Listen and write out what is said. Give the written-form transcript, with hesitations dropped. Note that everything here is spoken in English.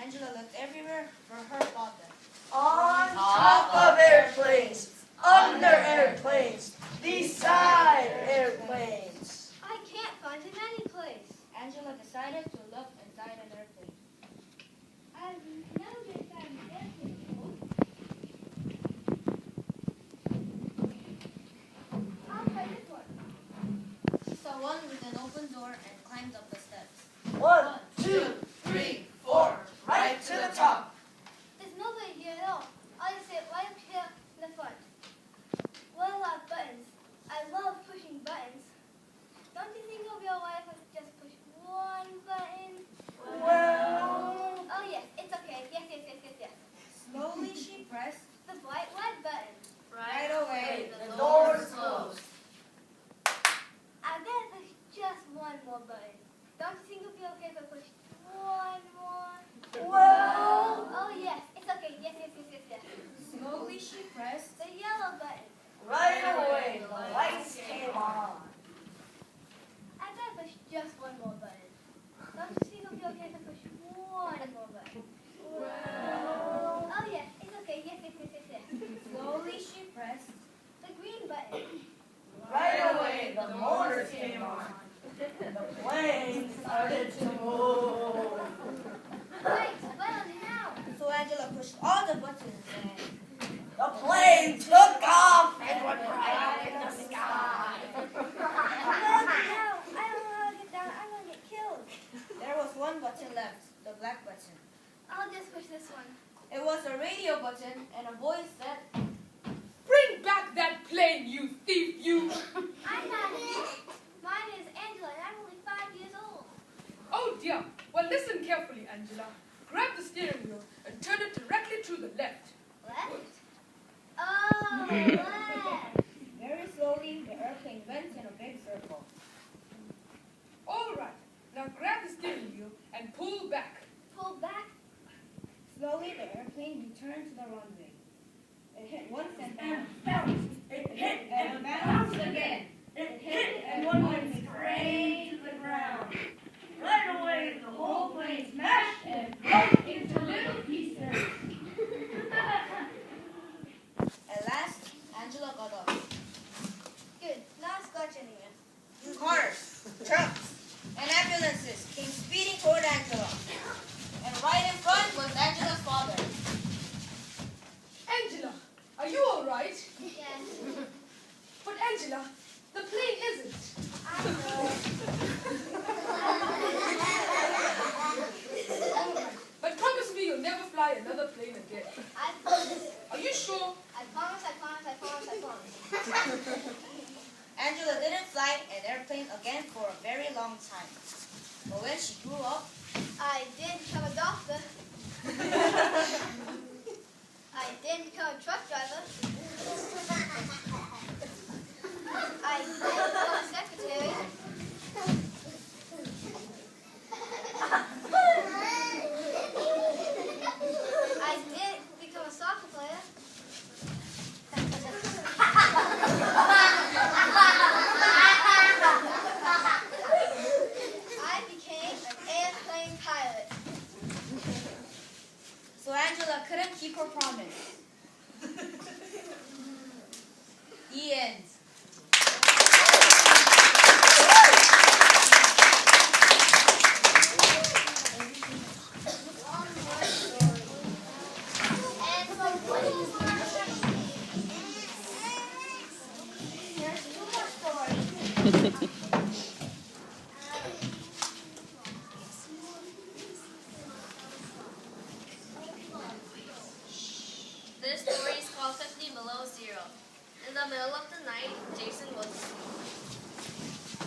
Angela looked everywhere for her father. On top of airplanes, under airplanes, beside airplanes. I can't find him any place. Angela decided to look inside an airplane. I've never been inside an airplane before. I'll try this one. She saw one with an open door and climbed up the steps. 1, 2, 3, 4, right to the top. There's nobody here at all. I'll just sit right up here in the front. What a lot of buttons. I love pushing buttons. Don't you think it'll be alright if I just push one button? Well, Oh yes, it's okay. Yes. Slowly she pressed. The bright red button. Right away, the door's closed. I gotta push just one more button. Don't you think it'll be okay if I push one more? Well, Oh yes, it's okay. Yes. Slowly she pressed. The yellow button. right away, the lights came on. I gotta push just one more button. Don't you think it'll be okay if I push one more button? Well, Oh yes, it's okay. Yes. Slowly she pressed. The green button. right away, the motors came on. The plane started to move. Wait, button now. So Angela pushed all the buttons and The plane took off and went right up in the sky. No, I don't know how to get down. I'm gonna get killed. there was one button left, the black button. I'll just push this one. It was a radio button and a voice said, Bring back that plane, you thief, you! I'm not it. Mine is Angela, and I'm only 5 years old. Oh dear. Well, listen carefully, Angela. Grab the steering wheel and turn it directly to the left. Left? Oh, left. very slowly the airplane went in a big circle. All right. Now grab the steering wheel and pull back. Pull back. Slowly the airplane returned to the runway. It hit once and And bounced. bounced. It hit and bounced again. It hit and went straight to the ground. Right away, the whole plane smashed and broke into little pieces. At last, Angela got up. Good. Not a scratch anywhere. Cars, trucks, and ambulances came speeding toward Angela. And right in front was Angela's father. Angela, are you all right? Yes. But Angela, the plane isn't. I know. All right. But promise me you'll never fly another plane again. I promise. Are you sure? I promise. Angela didn't fly an airplane again for a very long time. But when she grew up, I did become a doctor. I did become a truck driver. I did become a secretary. I did become a soccer player. I became an airplane pilot. so Angela couldn't keep her promise. The end. And so what is my There's two more stories. This story is called 50 Below Zero. In the middle of the night, Jason was asleep.